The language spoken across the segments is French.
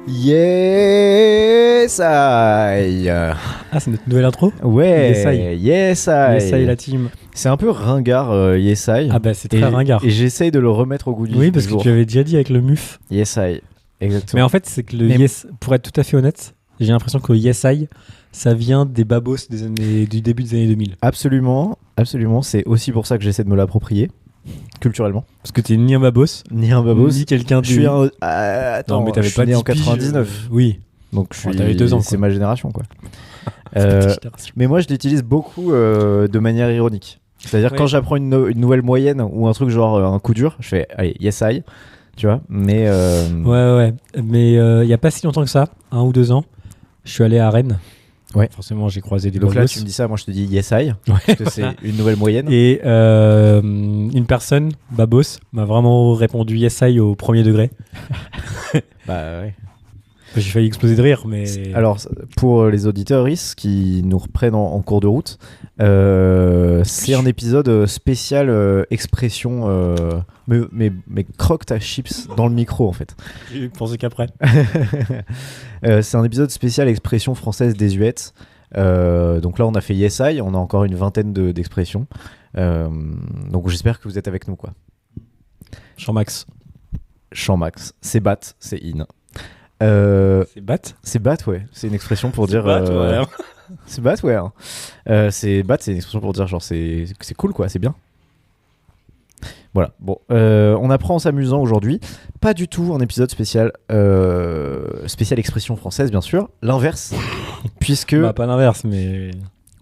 Yes I. Ah, c'est notre nouvelle intro. Ouais, Yes I. Yes I. Yes I, la team. C'est un peu ringard, Yes I. Ah bah c'est très ringard. Et j'essaye de le remettre au goût du jour. Oui, parce que tu avais déjà dit avec le MUF. Yes I, exactement. Mais en fait, c'est que le Yes, pour être tout à fait honnête, j'ai l'impression que Yes I, ça vient des babos du début des années 2000. Absolument, absolument. C'est aussi pour ça que j'essaie de me l'approprier. Culturellement. Parce que t'es ni un babos, ni un babos, ni quelqu'un Je suis un. Attends, non, mais t'avais je suis pas né en 10 piges, 99. Oui. Donc je suis. T'avais 2 ans. C'est ma génération, quoi. Génération. Mais moi, je l'utilise beaucoup de manière ironique. C'est-à-dire Ouais. quand j'apprends une nouvelle moyenne ou un truc genre un coup dur, je fais allez, yes I, tu vois. Mais Ouais. Mais il y a pas si longtemps que ça, 1 ou 2 ans, je suis allé à Rennes. Ouais. Forcément, j'ai croisé des donc babos. là, tu me dis ça, moi je te dis yes I, Ouais. parce que c'est une nouvelle moyenne. Et une personne, babos, m'a vraiment répondu yes I au premier degré. Bah ouais. J'ai failli exploser de rire, mais... Alors, pour les auditeurs qui nous reprennent en cours de route, c'est un épisode spécial expression. Mais croque ta chips dans le micro, en fait. J'ai pensé qu'après. C'est un épisode spécial expression française désuète. Donc là, on a fait Yes I, on a encore une vingtaine d'expressions. Donc j'espère que vous êtes avec nous, quoi. Jean-Max. Champ max, c'est bat, c'est in. C'est bat. C'est bat, ouais. C'est une expression pour dire. Bat, ouais. C'est bat, ouais. C'est bat, c'est une expression pour dire genre c'est cool, quoi, c'est bien. Voilà. Bon, on apprend en s'amusant aujourd'hui. Pas du tout un épisode spécial expression française, bien sûr. L'inverse, puisque Bah, pas l'inverse, mais...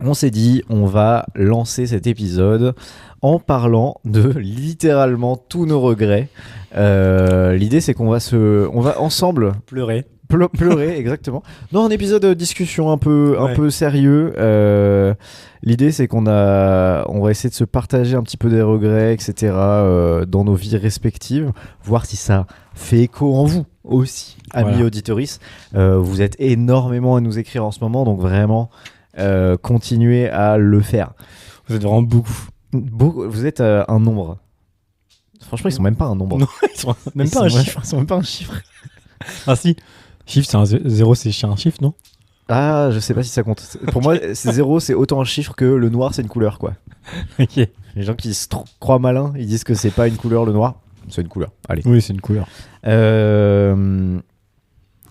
on s'est dit on va lancer cet épisode en parlant de littéralement tous nos regrets. L'idée, c'est qu'on va ensemble Pleurer. pleurer, exactement. Non, un épisode de discussion un peu sérieux. L'idée, c'est on va essayer de se partager un petit peu des regrets, etc. Dans nos vies respectives, voir si ça fait écho en vous aussi, amis Voilà. auditoris. Vous êtes énormément à nous écrire en ce moment, donc vraiment, continuez à le faire. Vous êtes vraiment beaucoup. Vous êtes un nombre. Franchement, ils sont même pas un nombre. Non, ils sont même pas un chiffre. Ils sont même pas un chiffre. Ah si. Chiffre, c'est un 0, c'est un chiffre, non? Ah, je sais pas si ça compte. Pour moi, c'est 0, c'est autant un chiffre que le noir, c'est une couleur, quoi. Ok. Les gens qui se croient malins, ils disent que c'est pas une couleur, le noir. C'est une couleur. Allez. Oui, c'est une couleur.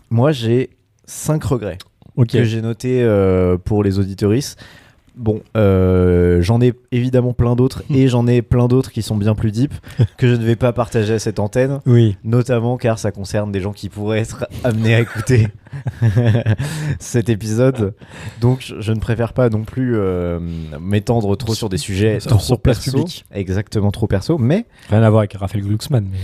Moi, j'ai 5 regrets Ok. que j'ai notés pour les auditoristes. Bon, j'en ai évidemment plein d'autres et j'en ai plein d'autres qui sont bien plus deep que je ne vais pas partager à cette antenne, Oui. notamment car ça concerne des gens qui pourraient être amenés à écouter cet épisode. Donc, je ne préfère pas non plus m'étendre trop sur des sujets Sur trop place perso, publique. Exactement trop perso, mais Rien à voir avec Raphaël Glucksmann, mais...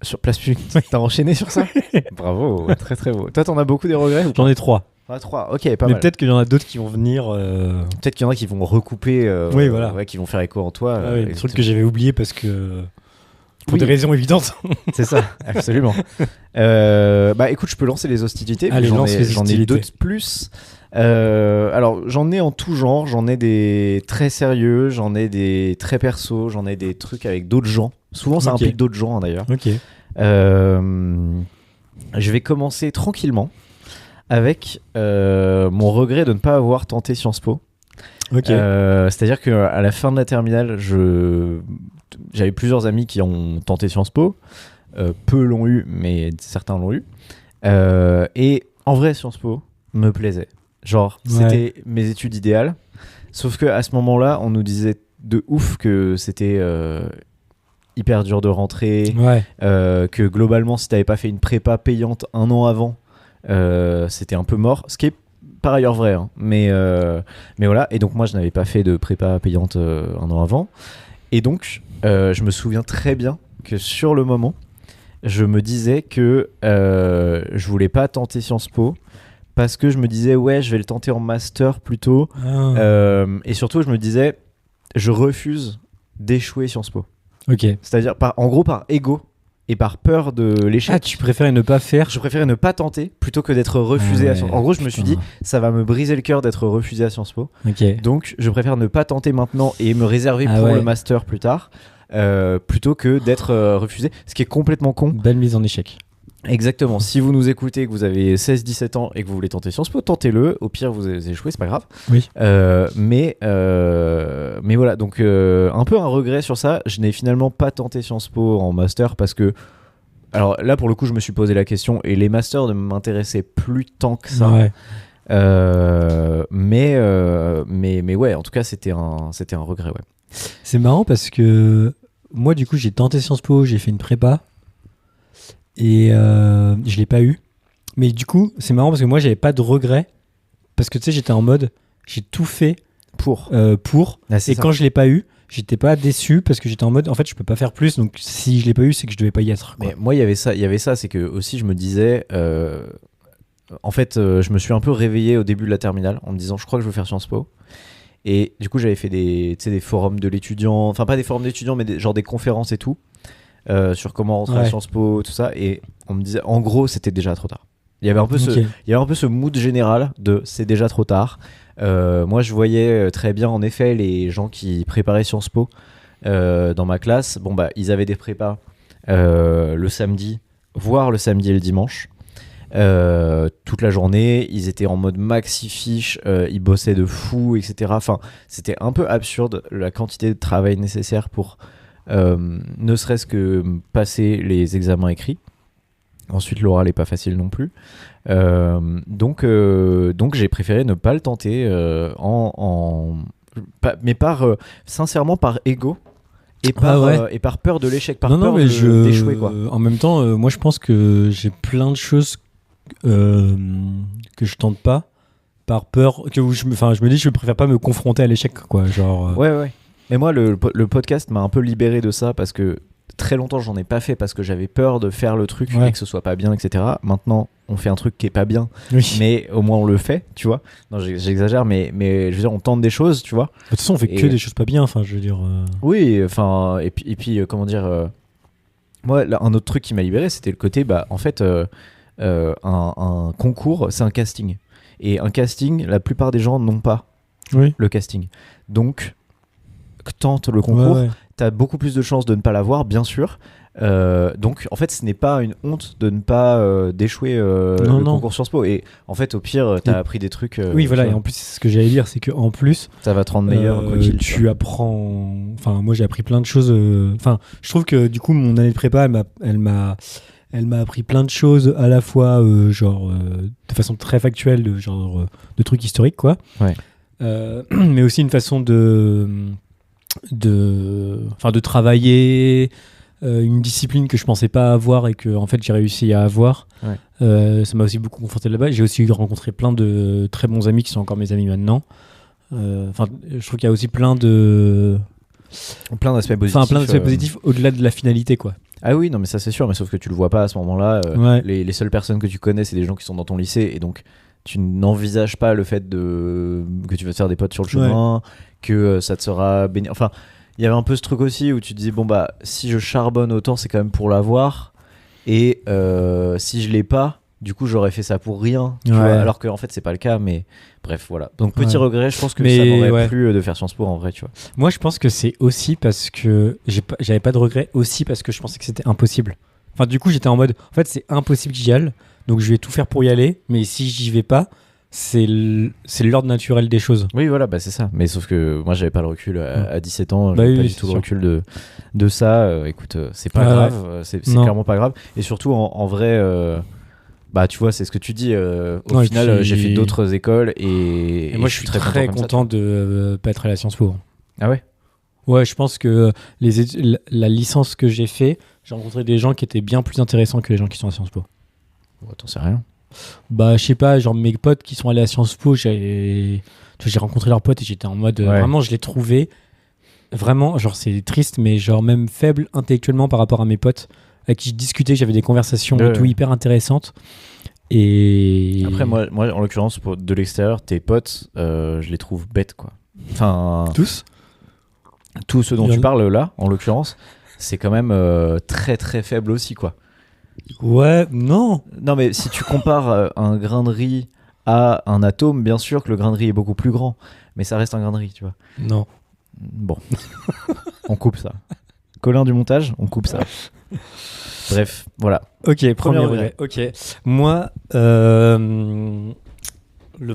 sur place publique. T'as enchaîné sur ça. Bravo, très très beau. Toi, t'en as beaucoup des regrets ou pas? J'en ai 3. Ah, 3, ok, pas Mais mal. peut-être qu'il y en a d'autres qui vont venir... Peut-être qu'il y en a qui vont recouper, Oui, voilà. ouais, qui vont faire écho en toi. des trucs que j'avais oubliés parce que... Pour Oui. des raisons évidentes. C'est ça, absolument. Bah écoute, je peux lancer les hostilités. Allez, puis lance les j'en ai hostilités. d'autres plus. Alors, j'en ai en tout genre. J'en ai des très sérieux, j'en ai des très perso, j'en ai des trucs avec d'autres gens. Souvent, ça Ok. implique d'autres gens, hein, d'ailleurs. Ok. Je vais commencer tranquillement avec mon regret de ne pas avoir tenté Sciences Po. Ok. C'est-à-dire qu'à la fin de la terminale, j'avais plusieurs amis qui ont tenté Sciences Po. Peu l'ont eu, mais certains l'ont eu. Et en vrai, Sciences Po me plaisait. Genre, c'était mes études idéales. Sauf qu'à ce moment-là, on nous disait de ouf que c'était hyper dur de rentrer. Ouais. Que globalement, si t'avais pas fait une prépa payante 1 an avant, c'était un peu mort. Ce qui est par ailleurs vrai, hein. Mais voilà. Et donc moi, je n'avais pas fait de prépa payante 1 an avant. Et donc, je me souviens très bien que sur le moment, je me disais que je voulais pas tenter Sciences Po parce que je me disais ouais, je vais le tenter en master plutôt. Et surtout, je me disais, je refuse d'échouer Sciences Po. Ok. C'est-à-dire, en gros, par ego et par peur de l'échec. Ah, tu préférais ne pas faire? Je préférais ne pas tenter plutôt que d'être refusé à Sciences Po. En gros, je me suis dit, Putain. ça va me briser le cœur d'être refusé à Sciences Po. Ok. Donc, je préfère ne pas tenter maintenant et me réserver Ah pour ouais. le master plus tard, plutôt que d'être refusé. Ce qui est complètement con. Belle mise en échec. Exactement. Si vous nous écoutez, que vous avez 16-17 ans et que vous voulez tenter Sciences Po, tentez-le. Au pire, vous échouez, c'est pas grave. Oui. Mais voilà, donc un peu un regret sur ça. Je n'ai finalement pas tenté Sciences Po en master parce que, alors là, pour le coup, je me suis posé la question et les masters ne m'intéressaient plus tant que ça. Ouais. Mais ouais, en tout cas, c'était un regret, ouais. C'est marrant parce que moi, du coup, j'ai tenté Sciences Po, j'ai fait une prépa et je l'ai pas eu. Mais du coup, c'est marrant parce que moi, j'avais pas de regret parce que tu sais, j'étais en mode, j'ai tout fait pour. Ah, c'est Et ça. quand je l'ai pas eu, j'étais pas déçu parce que j'étais en mode, en fait, je peux pas faire plus. Donc, si je l'ai pas eu, c'est que je devais pas y être, quoi. Mais moi, il y avait ça, c'est que aussi, je me disais. En fait, je me suis un peu réveillé au début de la terminale en me disant je crois que je veux faire Sciences Po. Et du coup, j'avais fait des forums de l'étudiant, enfin pas des forums d'étudiants, mais genre des conférences et tout, sur comment rentrer à Sciences Po, tout ça. Et on me disait, en gros, c'était déjà trop tard. Il y avait un peu ce mood général de c'est déjà trop tard. Moi, je voyais très bien, en effet, les gens qui préparaient Sciences Po dans ma classe. Bon, bah, ils avaient des prépas le samedi, voire le samedi et le dimanche. Toute la journée, ils étaient en mode maxi fiche, ils bossaient de fou, etc. Enfin, c'était un peu absurde la quantité de travail nécessaire pour ne serait-ce que passer les examens écrits. Ensuite, l'oral n'est pas facile non plus. Donc j'ai préféré ne pas le tenter, sincèrement par ego. Et par peur de l'échec, par peur d'échouer, quoi. En même temps, moi je pense que j'ai plein de choses que je tente pas par peur je me dis je préfère pas me confronter à l'échec, quoi, genre ouais. Mais moi le podcast m'a un peu libéré de ça parce que très longtemps j'en ai pas fait parce que j'avais peur de faire le truc et que ce soit pas bien, etc. Maintenant on fait un truc qui est pas bien, mais au moins on le fait, tu vois. Non, j'exagère, mais je veux dire, on tente des choses, tu vois. De toute façon on fait que des choses pas bien, enfin je veux dire oui, enfin et puis comment dire, moi là, un autre truc qui m'a libéré, c'était le côté en fait un concours, c'est un casting. Et un casting, la plupart des gens n'ont pas le casting. Donc, tente le concours, t'as beaucoup plus de chances de ne pas l'avoir, bien sûr. Donc, en fait, ce n'est pas une honte de ne pas d'échouer le concours Sciences Po. Et en fait, au pire, t'as appris des trucs. Oui, voilà. Et en plus, ce que j'allais dire, c'est qu'en plus, ça va te rendre meilleur. Quoi qu'il, tu apprends. Enfin, moi, j'ai appris plein de choses. Enfin, je trouve que du coup, mon année de prépa, elle m'a appris plein de choses, à la fois de façon très factuelle, de trucs historiques, quoi. Ouais. Mais aussi une façon de travailler, une discipline que je pensais pas avoir et que en fait j'ai réussi à avoir. Ça m'a aussi beaucoup conforté là-bas. J'ai aussi rencontré plein de très bons amis qui sont encore mes amis maintenant. Je trouve qu'il y a aussi plein d'aspects positifs au-delà de la finalité, quoi. Ah oui, non, mais ça c'est sûr, mais sauf que tu le vois pas à ce moment-là. Les seules personnes que tu connais, c'est des gens qui sont dans ton lycée, et donc tu n'envisages pas le fait que tu vas te faire des potes sur le chemin, que ça te sera enfin, il y avait un peu ce truc aussi où tu te dis, bon bah, si je charbonne autant, c'est quand même pour l'avoir, et si je l'ai pas, du coup j'aurais fait ça pour rien, tu vois, alors qu'en fait c'est pas le cas, mais bref, voilà. Donc petit regret, je pense que ça m'aurait plu de faire Sciences Po en vrai, tu vois. Moi je pense que c'est aussi parce que j'avais pas de regret, aussi parce que je pensais que c'était impossible. Enfin, du coup j'étais en mode, en fait c'est impossible que j'y aille, donc je vais tout faire pour y aller, mais si j'y vais pas, c'est l'ordre naturel des choses. Oui, voilà, bah c'est ça. Mais sauf que moi, j'avais pas le recul à 17 ans, j'avais pas du tout le recul de ça. Écoute, c'est pas grave, c'est clairement pas grave. Et surtout, en vrai, bah tu vois, c'est ce que tu dis. Au final, j'ai fait d'autres écoles et moi, je suis très content de pas être allé à Sciences Po. Ah ouais? Ouais, je pense que la licence que j'ai fait, j'ai rencontré des gens qui étaient bien plus intéressants que les gens qui sont à Sciences Po. T'en sais rien. Bah, je sais pas, genre mes potes qui sont allés à Sciences Po, j'ai rencontré leurs potes et j'étais en mode vraiment, je les trouvais vraiment, genre c'est triste, mais genre même faible intellectuellement par rapport à mes potes avec qui je discutais, j'avais des conversations et tout hyper intéressantes. Et après, moi en l'occurrence, de l'extérieur, tes potes, je les trouve bêtes, quoi. Enfin, tous ceux dont tu parles là, en l'occurrence, c'est quand même très très faible aussi, quoi. Ouais, non, mais si tu compares un grain de riz à un atome, bien sûr que le grain de riz est beaucoup plus grand, mais ça reste un grain de riz, tu vois. Non. Bon, on coupe ça. Colin du montage, on coupe ça. Bref, voilà. Ok, premier regret. regret. Ok. Moi, le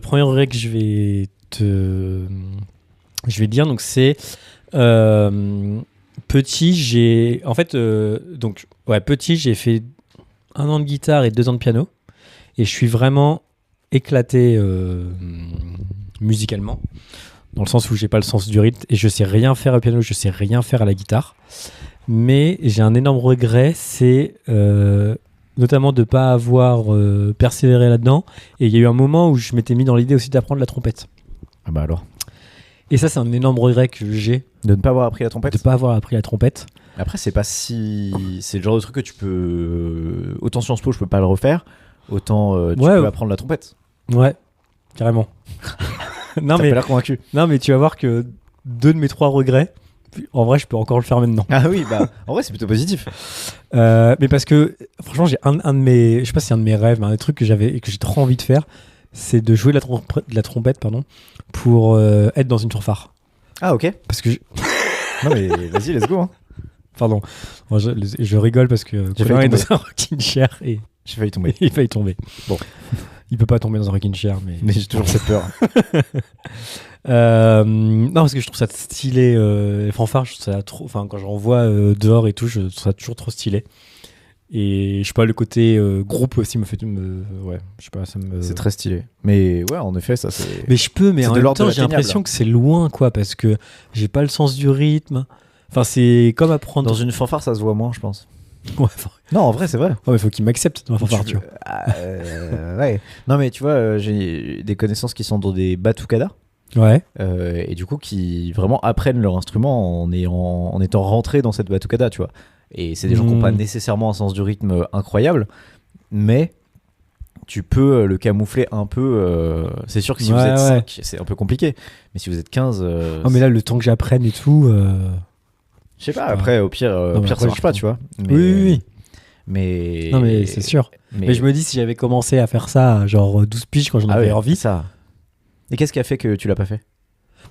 premier regret que je vais dire, donc c'est petit, petit, j'ai fait 1 an de guitare et 2 ans de piano. Et je suis vraiment éclaté musicalement, dans le sens où j'ai pas le sens du rythme et je sais rien faire au piano, je sais rien faire à la guitare. Mais j'ai un énorme regret, c'est notamment de pas avoir persévéré là-dedans. Et il y a eu un moment où je m'étais mis dans l'idée aussi d'apprendre la trompette. Ah bah alors. Et ça, c'est un énorme regret que j'ai. De ne pas avoir appris la trompette. De pas avoir appris la trompette. Après, c'est pas si. C'est le genre de truc que tu peux. Autant Sciences Po, je peux pas le refaire. Autant tu peux apprendre la trompette. Ouais, carrément. T'as pas l'air convaincu. Non, mais tu vas voir que 2 de mes 3 regrets, en vrai, je peux encore le faire maintenant. Ah oui, bah en vrai, c'est plutôt positif. Mais parce que, franchement, j'ai un de mes. Je sais pas si c'est un de mes rêves, mais un des trucs que j'avais et que j'ai trop envie de faire, c'est de jouer de la trompette, pour être dans une fanfare. Ah, ok. Parce que. Non, mais vas-y, let's go. Hein. Pardon. Moi, je rigole parce que Colin est dans un rocking chair et. J'ai failli tomber. Il a failli tomber. Bon. Il peut pas tomber dans un rocking chair, mais j'ai toujours cette peur. Non, parce que je trouve ça stylé. Les fanfares, je trouve ça trop. Enfin, quand j'en vois dehors et tout, je trouve ça toujours trop stylé. Et je sais pas, le côté groupe aussi me fait. Ouais, je sais pas, ça me. C'est très stylé. Mais ouais, en effet, ça c'est. Mais je peux, mais en même temps, j'ai l'impression que c'est loin, quoi, parce que j'ai pas le sens du rythme. Enfin, c'est comme apprendre. Dans une fanfare, ça se voit moins, je pense. Ouais, non, en vrai, c'est vrai. Ouais, mais faut qu'il m'accepte dans ma fanfare, tu vois. Ouais. Non, mais tu vois, j'ai des connaissances qui sont dans des batucadas. Ouais. Et du coup, qui vraiment apprennent leur instrument en étant rentrés dans cette batucada, tu vois. Et c'est des gens qui n'ont pas nécessairement un sens du rythme incroyable, mais tu peux le camoufler un peu. C'est sûr que si vous êtes 5, c'est un peu compliqué. Mais si vous êtes 15. Non, mais là, le temps que j'apprenne et tout. Je sais pas, après, au pire, ça marche pas, tu vois. Mais, oui. Mais. Non, mais c'est sûr. Mais je me dis, si j'avais commencé à faire ça, genre 12 piges quand j'en avais envie. Ça. Et qu'est-ce qui a fait que tu l'as pas fait ?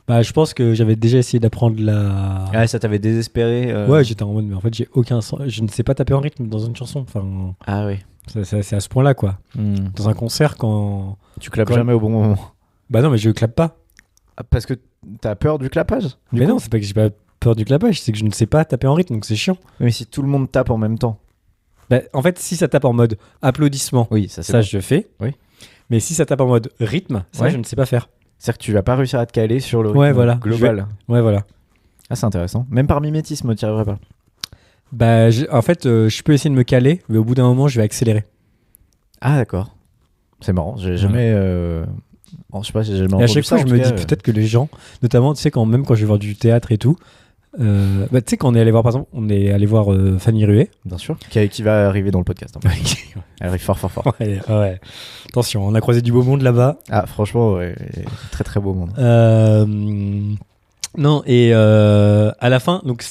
Bah, je pense que j'avais déjà essayé d'apprendre la. Ah, ça t'avait désespéré Ouais, j'étais en mode, mais en fait, j'ai aucun sens. Je ne sais pas taper en rythme dans une chanson. Enfin. Ah oui. C'est à ce point-là, quoi. Dans un concert, quand. Tu clapes jamais au bon moment. Bah non, mais je clappe pas. Ah, parce que t'as peur du clapage ? Mais non, c'est pas que j'ai pas peur du clapage, c'est que je ne sais pas taper en rythme, donc c'est chiant. Mais si tout le monde tape en même temps. Bah, en fait, si ça tape en mode applaudissement, oui, ça je fais. Oui. Mais si ça tape en mode rythme, ça, je ne sais pas faire. C'est-à-dire que tu vas pas réussir à te caler sur le rythme global. Ouais, voilà. Ah, c'est intéressant. Même par mimétisme, tu n'y arriverais pas. Bah, en fait, je peux essayer de me caler, mais au bout d'un moment, je vais accélérer. Ah, d'accord. C'est marrant. J'ai jamais. Je sais pas, j'ai jamais entendu ça. Et à chaque fois, je me dis peut-être que les gens, notamment, tu sais, même quand je vais voir du théâtre et tout, bah, tu sais, quand on est allé voir, par exemple, Fanny Ruet. Bien sûr. Qui va arriver dans le podcast. Hein. Elle arrive fort. Ouais. Attention, on a croisé du beau monde là-bas. Ah, franchement, ouais, très très beau monde. Non, et à la fin, donc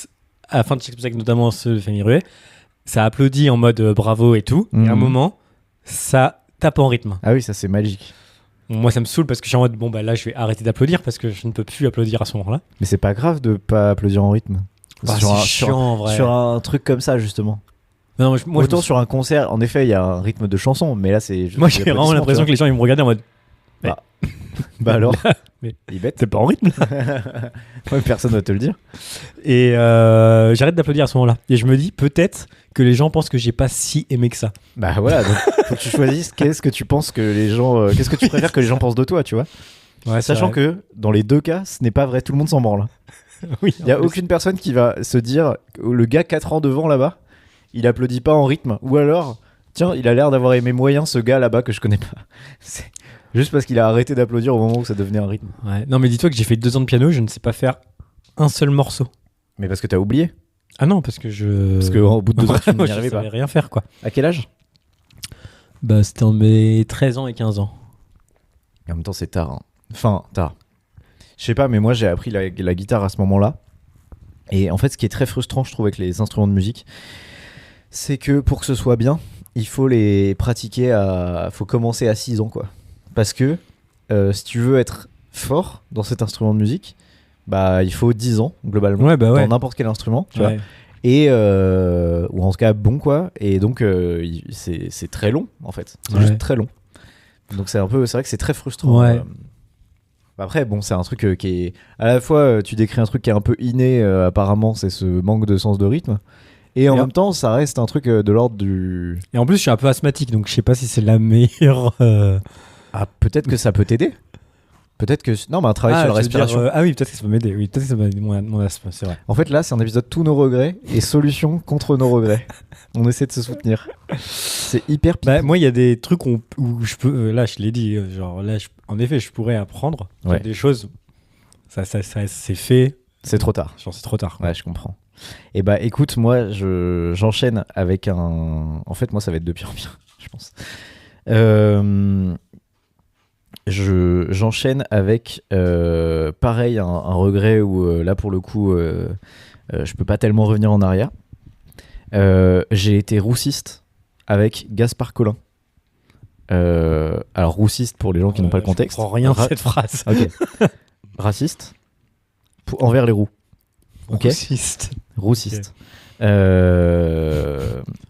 à la fin de chaque spectacle, notamment ceux de Fanny Ruet, ça applaudit en mode bravo et tout. Et à un moment, ça tape en rythme. Ah oui, ça c'est magique. Moi, ça me saoule parce que je suis en mode, bon, bah là, je vais arrêter d'applaudir parce que je ne peux plus applaudir à ce moment-là. Mais c'est pas grave de pas applaudir en rythme. Bah, c'est chiant, en vrai. Sur un truc comme ça, justement. Non, moi, autant sur un concert, en effet, il y a un rythme de chanson, mais là, c'est. Moi, j'ai vraiment l'impression que les gens, ils me regardaient en mode. Bah alors, mais il bête. C'est pas en rythme. Ouais, personne va te le dire. Et j'arrête d'applaudir à ce moment-là. Et je me dis peut-être que les gens pensent que j'ai pas si aimé que ça. Bah voilà, donc faut que tu choisisses qu'est-ce que tu penses que les gens, qu'est-ce que tu préfères que les gens pensent de toi, tu vois. Ouais, sachant que dans les deux cas, ce n'est pas vrai, tout le monde s'en branle. Oui. Il y a aucune personne qui va se dire le gars 4 ans devant là-bas, il applaudit pas en rythme, ou alors tiens, il a l'air d'avoir aimé moyen ce gars là-bas que je connais pas. C'est juste parce qu'il a arrêté d'applaudir au moment où ça devenait un rythme. Ouais. Non, mais dis-toi que j'ai fait 2 ans de piano, je ne sais pas faire un seul morceau. Mais parce que t'as oublié. Ah non, parce que Parce qu'au bout de 2 ans, tu n'y arrivais pas. pas. Je savais rien faire, quoi. À quel âge ? Bah, c'était en mes 13 ans et 15 ans. En même temps, c'est tard. Hein. Enfin, tard. Je sais pas, mais moi, j'ai appris la guitare à ce moment-là. Et en fait, ce qui est très frustrant, je trouve, avec les instruments de musique, c'est que pour que ce soit bien, il faut les pratiquer faut commencer à 6 ans, quoi. Parce que si tu veux être fort dans cet instrument de musique, bah il faut 10 ans globalement dans n'importe quel instrument, tu vois. ou en tout cas bon quoi, et donc c'est très long en fait, c'est juste très long, donc c'est vrai que c'est très frustrant. Après bon, c'est un truc qui est à la fois tu décris un truc qui est un peu inné, apparemment c'est ce manque de sens de rythme, et en même temps ça reste un truc de l'ordre du... Et en plus je suis un peu asthmatique, donc je sais pas si c'est la meilleure Ah, peut-être que ça peut t'aider. Peut-être que... Non, mais un travail sur la respiration. Oui, peut-être que ça peut m'aider. Oui, peut-être que ça va m'aider mon asthme, c'est vrai. En fait, là, c'est un épisode tous nos regrets et solutions contre nos regrets. On essaie de se soutenir. C'est hyper pire. Moi, il y a des trucs où je peux... là, je l'ai dit. Genre, là, en effet, je pourrais apprendre. Il y a des choses... Ça c'est fait. C'est trop tard. Genre, c'est trop tard. Ouais, je comprends. Et bah, écoute, moi, j'enchaîne avec un... En fait, moi, ça va être de pire en pire, je pense. J'enchaîne avec pareil un regret où là pour le coup je peux pas tellement revenir en arrière. J'ai été roussiste avec Gaspard Collin. Alors roussiste pour les gens qui n'ont pas le contexte. Je comprends rien de cette phrase. Ok. Raciste envers les roux. Ok. Roussiste. Okay.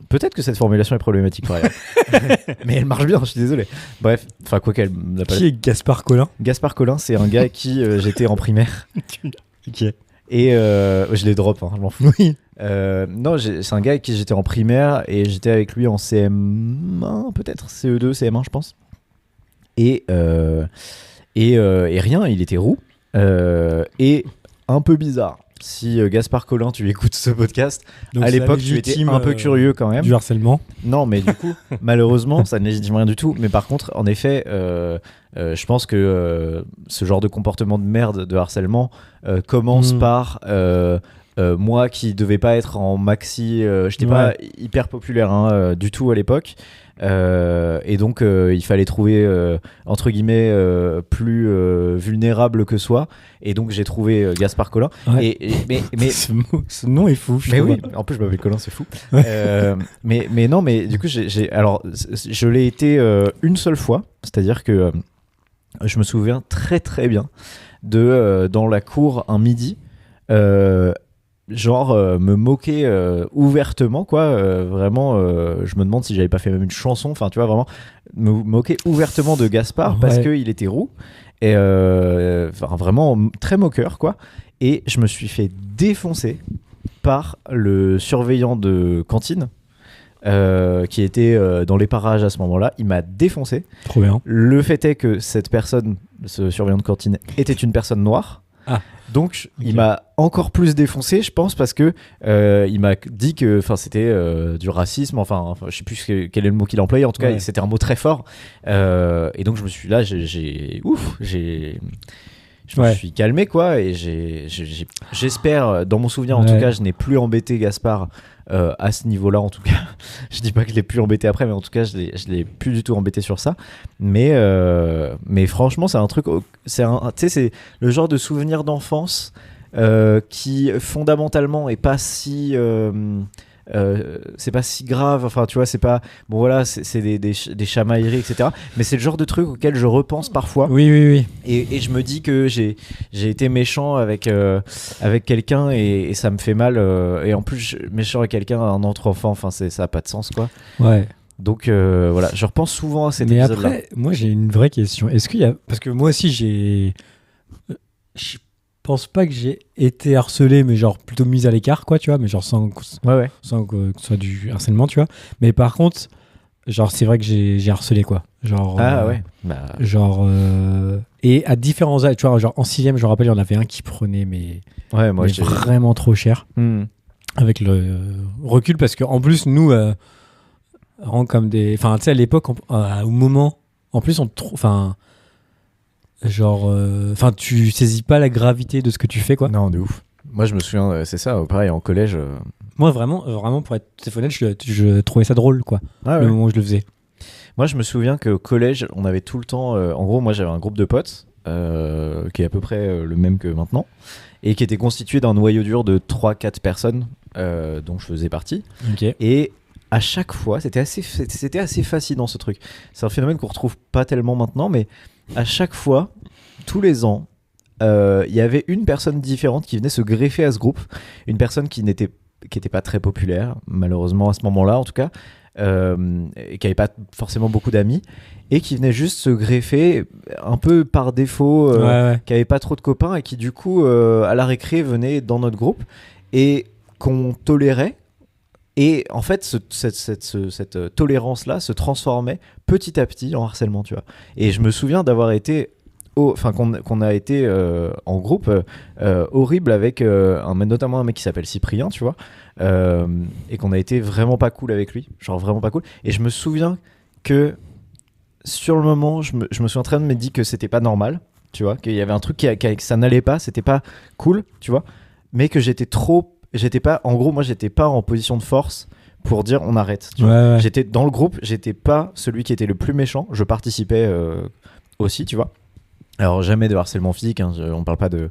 Peut-être que cette formulation est problématique par ailleurs. Mais elle marche bien, je suis désolé. Bref, enfin quoi qu'elle n'a pas... Qui est Gaspard Collin ? Gaspard Collin, c'est un gars avec qui j'étais en primaire. Ok. Et je les drop, je m'en fous. Oui. Non, c'est un gars avec qui j'étais en primaire et j'étais avec lui en CM1 peut-être, CE2, CM1 je pense. Et rien, il était roux et un peu bizarre. Si Gaspard Collin, tu écoutes ce podcast, donc à l'époque tu étais un peu curieux quand même. Du harcèlement. Non, mais du coup, malheureusement, ça ne légitime rien du tout. Mais par contre, en effet, je pense que ce genre de comportement de merde, de harcèlement, commence par moi qui devais pas être en maxi, j'étais pas hyper populaire du tout à l'époque. Et donc il fallait trouver entre guillemets plus vulnérable que soi, et donc j'ai trouvé Gaspard Collin. Mais ce nom est fou. Mais oui, en plus je m'appelle Collin, c'est fou. mais non, mais du coup alors je l'ai été une seule fois, c'est-à-dire que je me souviens très très bien de dans la cour un midi. Me moquer ouvertement quoi, vraiment je me demande si j'avais pas fait même une chanson, enfin tu vois, vraiment me moquer ouvertement de Gaspard parce qu'il était roux et vraiment très moqueur quoi, et je me suis fait défoncer par le surveillant de cantine qui était dans les parages à ce moment-là. Il m'a défoncé. Trop bien. Le fait est que cette personne, ce surveillant de cantine, était une personne noire. Donc il m'a encore plus défoncé, je pense, parce que il m'a dit que c'était du racisme, enfin je sais plus quel est le mot qu'il employait, en tout cas c'était un mot très fort, et donc je me suis là, je me suis calmé quoi, et j'espère, dans mon souvenir en tout cas, je n'ai plus embêté Gaspard à ce niveau-là, en tout cas. Je dis pas que je l'ai plus embêté après, mais en tout cas je l'ai plus du tout embêté sur ça, mais franchement c'est un truc, c'est le genre de souvenir d'enfance qui fondamentalement est pas si c'est pas si grave, enfin tu vois, c'est pas bon, voilà, c'est des chamailleries etc, mais c'est le genre de truc auquel je repense parfois. Oui. Et je me dis que j'ai été méchant avec quelqu'un et ça me fait mal, et en plus méchant avec quelqu'un, un autre enfant, enfin ça a pas de sens quoi. Donc voilà, je repense souvent à cet épisode là. Après moi j'ai une vraie question, est-ce qu'il y a, parce que moi aussi je pense pas que j'ai été harcelé, mais genre plutôt mis à l'écart quoi, tu vois, mais genre sans que ce soit du harcèlement, tu vois, mais par contre genre c'est vrai que j'ai harcelé quoi, genre genre et à différents âges, tu vois, genre en 6ème je me rappelle il y en avait un qui prenait mais vraiment trop cher, avec le recul, parce qu'en plus nous rend comme des, enfin tu sais à l'époque au moment en plus on enfin genre tu saisis pas la gravité de ce que tu fais quoi. Non, de ouf. Moi je me souviens, c'est ça, pareil en collège, moi vraiment pour être tout à fait honnête, je trouvais ça drôle quoi, le moment où je le faisais. Moi je me souviens qu'au collège on avait tout le temps en gros, moi j'avais un groupe de potes qui est à peu près le même que maintenant, et qui était constitué d'un noyau dur de 3-4 personnes dont je faisais partie. Et à chaque fois c'était assez fascinant ce truc, c'est un phénomène qu'on retrouve pas tellement maintenant, mais à chaque fois, tous les ans, il y avait une personne différente qui venait se greffer à ce groupe, une personne qui qui était pas très populaire, malheureusement à ce moment-là en tout cas, et qui avait pas forcément beaucoup d'amis, et qui venait juste se greffer un peu par défaut, qui avait pas trop de copains, et qui du coup à la récré venait dans notre groupe et qu'on tolérait. Et en fait, cette tolérance-là se transformait petit à petit en harcèlement, tu vois. Et je me souviens d'avoir été, qu'on a été en groupe horrible avec notamment un mec qui s'appelle Cyprien, tu vois, et qu'on a été vraiment pas cool avec lui, genre vraiment pas cool. Et je me souviens que sur le moment, je me suis en train de me dire que c'était pas normal, tu vois, qu'il y avait un truc que ça n'allait pas, c'était pas cool, tu vois, mais que j'étais pas en position de force pour dire on arrête, tu vois. J'étais dans le groupe, j'étais pas celui qui était le plus méchant, je participais aussi, tu vois. Alors jamais de harcèlement physique, hein, on parle pas de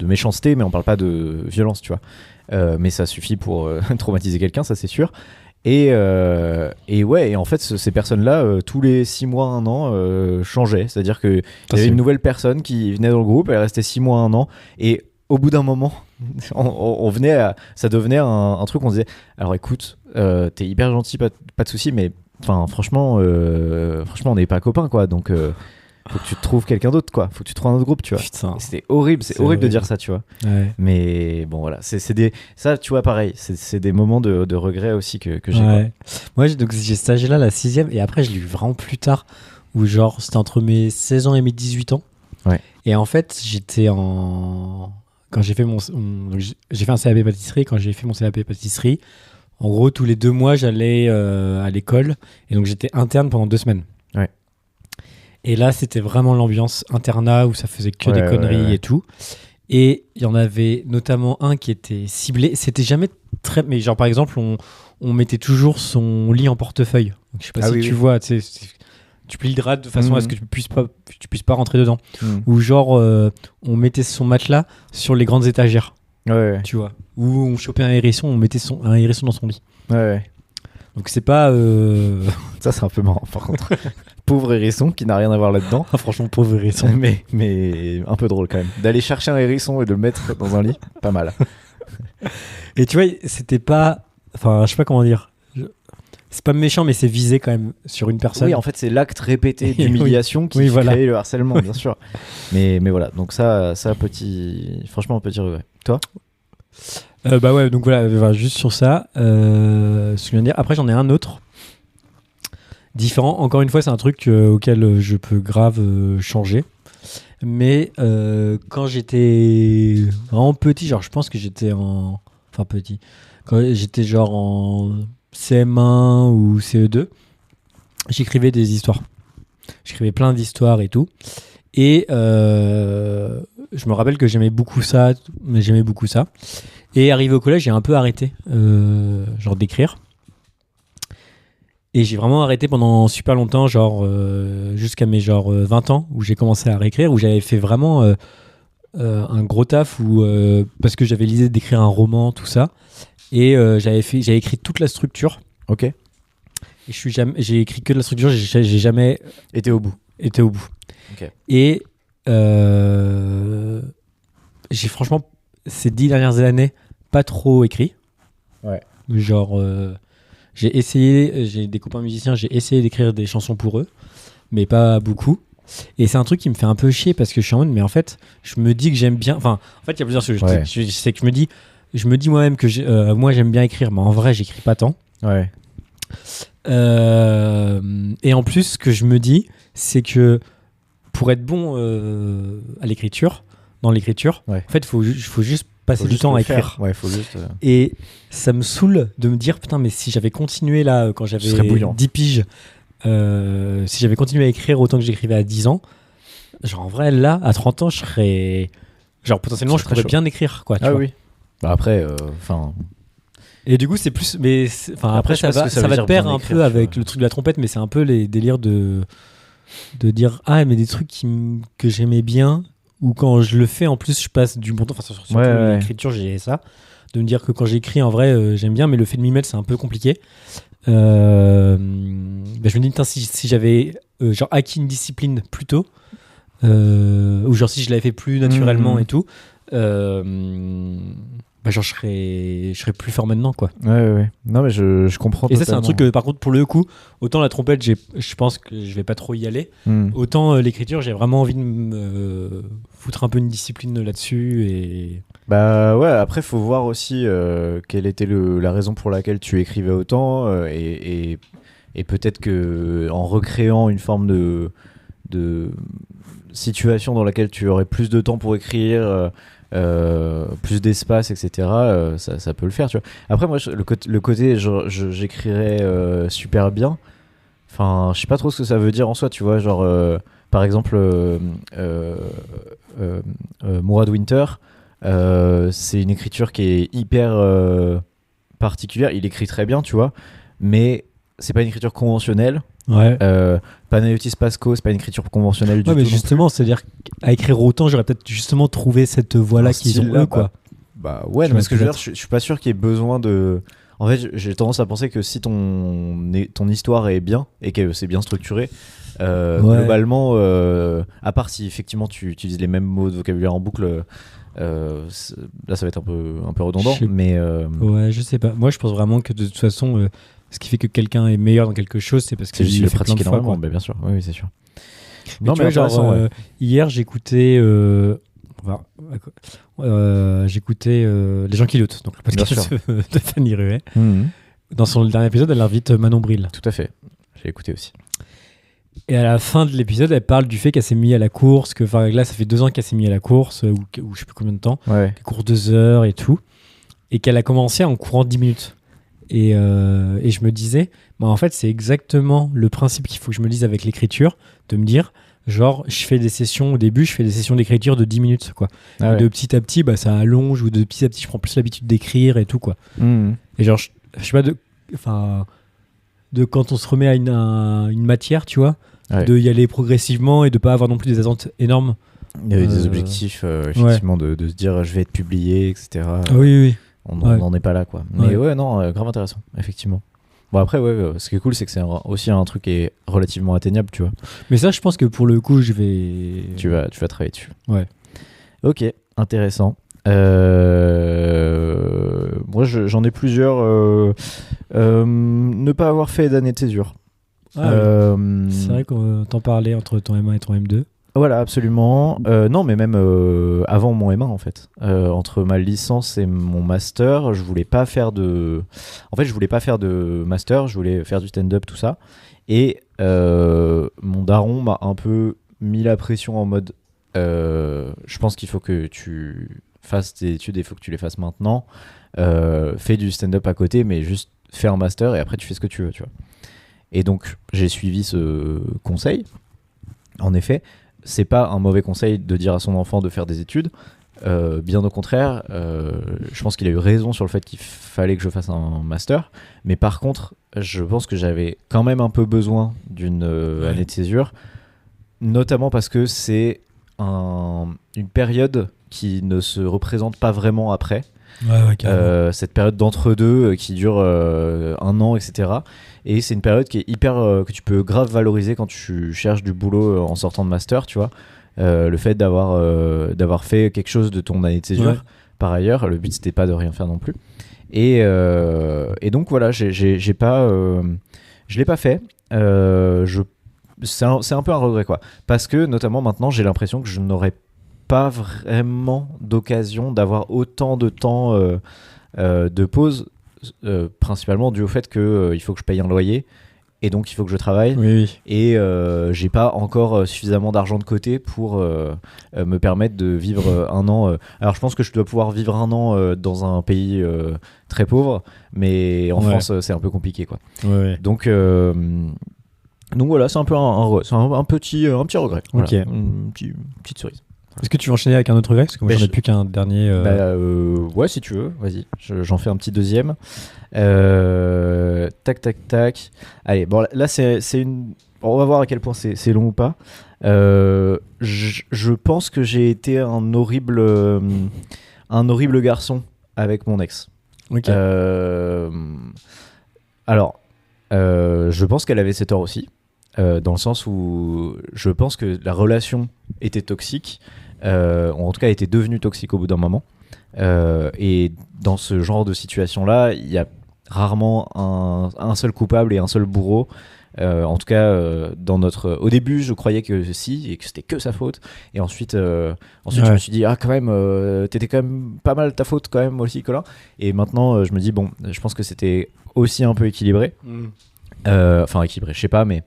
méchanceté, mais on parle pas de violence, tu vois. Mais ça suffit pour traumatiser quelqu'un, ça c'est sûr. Et en fait ces personnes-là tous les 6 mois, 1 an changeaient, c'est-à-dire que il y avait une nouvelle personne qui venait dans le groupe, elle restait 6 mois, 1 an, et au bout d'un moment, ça devenait un truc, on disait, alors écoute, t'es hyper gentil, pas de souci, mais franchement, on n'est pas copains, quoi, donc faut que tu te trouves quelqu'un d'autre, quoi, faut que tu trouves un autre groupe, tu vois. Putain. C'était horrible, c'est horrible de dire ça, tu vois. Mais bon, voilà, ça, tu vois, pareil, c'est des moments de regret aussi que j'ai. Moi, j'ai cet âge-là, la 6ème, et après, je l'ai eu vraiment plus tard, où genre, c'était entre mes 16 ans et mes 18 ans. Et en fait, quand j'ai fait j'ai fait un CAP pâtisserie. Quand j'ai fait mon CAP pâtisserie, en gros, tous les 2 mois, j'allais à l'école. Et donc, j'étais interne pendant 2 semaines. Et là, c'était vraiment l'ambiance internat où ça faisait que des conneries et tout. Et il y en avait notamment un qui était ciblé. C'était jamais très... Mais genre, par exemple, on mettait toujours son lit en portefeuille. Donc, je sais pas si tu vois, tu sais... Tu plies le drap de façon à ce que tu puisses pas rentrer dedans. Ou genre, on mettait son matelas sur les grandes étagères. Tu vois. Ou on chopait un hérisson, on mettait un hérisson dans son lit. Donc c'est pas... Ça, c'est un peu marrant, par contre. Pauvre hérisson qui n'a rien à voir là-dedans. Franchement, pauvre hérisson. mais un peu drôle quand même. D'aller chercher un hérisson et de le mettre dans un lit, pas mal. Et tu vois, c'était pas... Enfin, je sais pas comment dire. C'est pas méchant, mais c'est visé quand même sur une personne. Oui, en fait, c'est l'acte répété d'humiliation qui crée le harcèlement, bien sûr. Mais voilà, donc ça franchement, un petit regret. Toi ? Bah ouais, donc voilà, juste sur ça. Ce que je viens de dire. Après, j'en ai un autre. Différent. Encore une fois, c'est un truc auquel je peux grave changer. Mais quand j'étais vraiment petit, genre, je pense que j'étais en... Enfin, petit. Quand j'étais genre en... CM1 ou CE2, j'écrivais des histoires. J'écrivais plein d'histoires et tout. Et je me rappelle que j'aimais beaucoup ça. Et arrivé au collège, j'ai un peu arrêté genre d'écrire. Et j'ai vraiment arrêté pendant super longtemps, genre jusqu'à mes 20 ans, où j'ai commencé à réécrire, où j'avais fait vraiment un gros taf, parce que j'avais l'idée d'écrire un roman, tout ça. Et j'avais écrit toute la structure. Ok. Et j'ai écrit que de la structure, j'ai jamais été au bout. Okay. Et j'ai franchement, ces 10 dernières années, pas trop écrit. Genre, j'ai des copains musiciens, j'ai essayé d'écrire des chansons pour eux, mais pas beaucoup. Et c'est un truc qui me fait un peu chier parce que je suis en mode, mais en fait, je me dis que j'aime bien. Enfin, en fait, il y a plusieurs choses. C'est que je me dis moi-même que moi j'aime bien écrire, mais en vrai j'écris pas tant. Et en plus, ce que je me dis, c'est que pour être bon dans l'écriture, en fait, faut juste passer du temps à écrire. Et ça me saoule de me dire, putain, mais si j'avais continué là, quand j'avais 10 piges, si j'avais continué à écrire autant que j'écrivais à 10 ans, genre en vrai, là, à 30 ans, je serais... Genre potentiellement, je pourrais bien écrire, quoi. Tu vois. Oui. Bah après, Et du coup, c'est plus... Mais après, ça va te perdre un peu avec le truc de la trompette, mais c'est un peu les délires de dire, ah, mais des trucs que j'aimais bien, ou quand je le fais, en plus, je passe du bon temps. Enfin, surtout l'écriture, j'ai ça. De me dire que quand j'écris, en vrai, j'aime bien, mais le fait de m'y mettre, c'est un peu compliqué. Je me dis, putain, si j'avais genre acquis une discipline plus tôt, ou genre si je l'avais fait plus naturellement et tout, bah genre je serais plus fort maintenant quoi. Ouais. Non mais je comprends. Et ça c'est un truc que par contre pour le coup, autant la trompette je pense que je vais pas trop y aller, autant l'écriture j'ai vraiment envie de me foutre un peu une discipline là-dessus et... Bah ouais, après faut voir aussi quelle était la raison pour laquelle tu écrivais autant et peut-être que en recréant une forme de situation dans laquelle tu aurais plus de temps pour écrire, plus d'espace, etc. Ça peut le faire, tu vois. Après moi le côté j'écrirais super bien. Enfin, je sais pas trop ce que ça veut dire en soi, tu vois, genre par exemple Mourad Winter, c'est une écriture qui est hyper particulière. Il écrit très bien, tu vois, mais c'est pas une écriture conventionnelle. Ouais. Panayotis Pasco, c'est pas une écriture conventionnelle du tout. Mais justement, c'est-à-dire qu'à écrire autant, j'aurais peut-être justement trouvé cette voie-là qu'ils ont eux, quoi. Bah ouais, mais ce que je veux dire, je suis pas sûr qu'il y ait besoin de. En fait, j'ai tendance à penser que si ton histoire est bien et que c'est bien structuré, globalement, à part si effectivement tu utilises les mêmes mots de vocabulaire en boucle, là ça va être un peu redondant. Mais ouais, je sais pas. Moi, je pense vraiment que de toute façon, ce qui fait que quelqu'un est meilleur dans quelque chose, c'est parce qu'il le pratique énormément. Bah, bien sûr, oui, c'est sûr. Mais non, mais genre, hier, j'écoutais. J'écoutais Les gens qui luttent, donc le podcast de Fanny Ruet. Dans son dernier épisode, elle invite Manon Bril. Tout à fait, j'ai écouté aussi. Et à la fin de l'épisode, elle parle du fait qu'elle s'est mise à la course, que là, ça fait 2 ans qu'elle s'est mise à la course, ou je sais plus combien de temps, qu'elle court 2 heures et tout, et qu'elle a commencé en courant 10 minutes. Et je me disais, bah, en fait, c'est exactement le principe qu'il faut que je me dise avec l'écriture, de me dire, genre, je fais des sessions, au début, je fais des sessions d'écriture de 10 minutes, quoi. Ah ouais. De petit à petit, bah, ça allonge, ou de petit à petit, je prends plus l'habitude d'écrire et tout, quoi. Et genre, je sais pas, de quand on se remet à une matière, tu vois, de y aller progressivement et de pas avoir non plus des attentes énormes. Il y avait des objectifs, effectivement, de se dire, je vais être publié, etc. Oui. On n'en est pas là, quoi. Mais non, grave intéressant, effectivement. Bon, après, ce qui est cool, c'est que c'est aussi un truc qui est relativement atteignable, tu vois. Mais ça, je pense que pour le coup, je vais... Tu vas travailler dessus. Ouais. Ok, intéressant. Moi, j'en ai plusieurs. Ne pas avoir fait d'année de césure. Oui. C'est vrai qu'on t'en parlait entre ton M1 et ton M2. Voilà, absolument. Non, mais même avant mon M1, en fait. Entre ma licence et mon master, je voulais pas faire de... En fait, je voulais pas faire de master, je voulais faire du stand-up, tout ça. Et mon daron m'a un peu mis la pression en mode... je pense qu'il faut que tu fasses tes études et il faut que tu les fasses maintenant. Fais du stand-up à côté, mais juste fais un master et après tu fais ce que tu veux, tu vois. Et donc, j'ai suivi ce conseil. En effet, c'est pas un mauvais conseil de dire à son enfant de faire des études. Bien au contraire, je pense qu'il a eu raison sur le fait qu'il fallait que je fasse un master. Mais par contre, je pense que j'avais quand même un peu besoin d'une année de césure, notamment parce que c'est une période qui ne se représente pas vraiment après. Cette période d'entre-deux qui dure 1 an, etc. Et c'est une période qui est hyper que tu peux grave valoriser quand tu cherches du boulot en sortant de master, tu vois. Le fait d'avoir fait quelque chose de ton année de césure. Par ailleurs, le but c'était pas de rien faire non plus. Et donc voilà, je l'ai pas fait. C'est un peu un regret, quoi, parce que notamment maintenant j'ai l'impression que je n'aurais pas vraiment d'occasion d'avoir autant de temps de pause, principalement dû au fait que il faut que je paye un loyer et donc il faut que je travaille. Et j'ai pas encore suffisamment d'argent de côté pour me permettre de vivre 1 an. Alors je pense que je dois pouvoir vivre 1 an dans un pays très pauvre, mais en France c'est un peu compliqué, quoi. Donc voilà, c'est un peu un petit regret. Voilà. Une petite cerise. Est-ce que tu veux enchaîner avec un autre regret? Parce que moi j'en ai plus qu'un dernier. Ouais, si tu veux, vas-y. J'en fais un petit deuxième. Tac. Allez, bon, là c'est une... On va voir à quel point c'est long ou pas. Je pense que j'ai été un horrible garçon avec mon ex. Alors, je pense qu'elle avait ses torts aussi. Dans le sens où je pense que la relation était toxique, en tout cas était devenue toxique au bout d'un moment, Et dans ce genre de situation-là, il y a rarement un seul coupable et un seul bourreau. En tout cas, au début, je croyais que si, et que c'était que sa faute. Et ensuite, je me suis dit, ah, quand même, t'étais quand même pas mal ta faute, quand même, aussi, Colin. Et maintenant, je me dis, bon, je pense que c'était aussi un peu équilibré. Enfin, équilibré, je sais pas, mais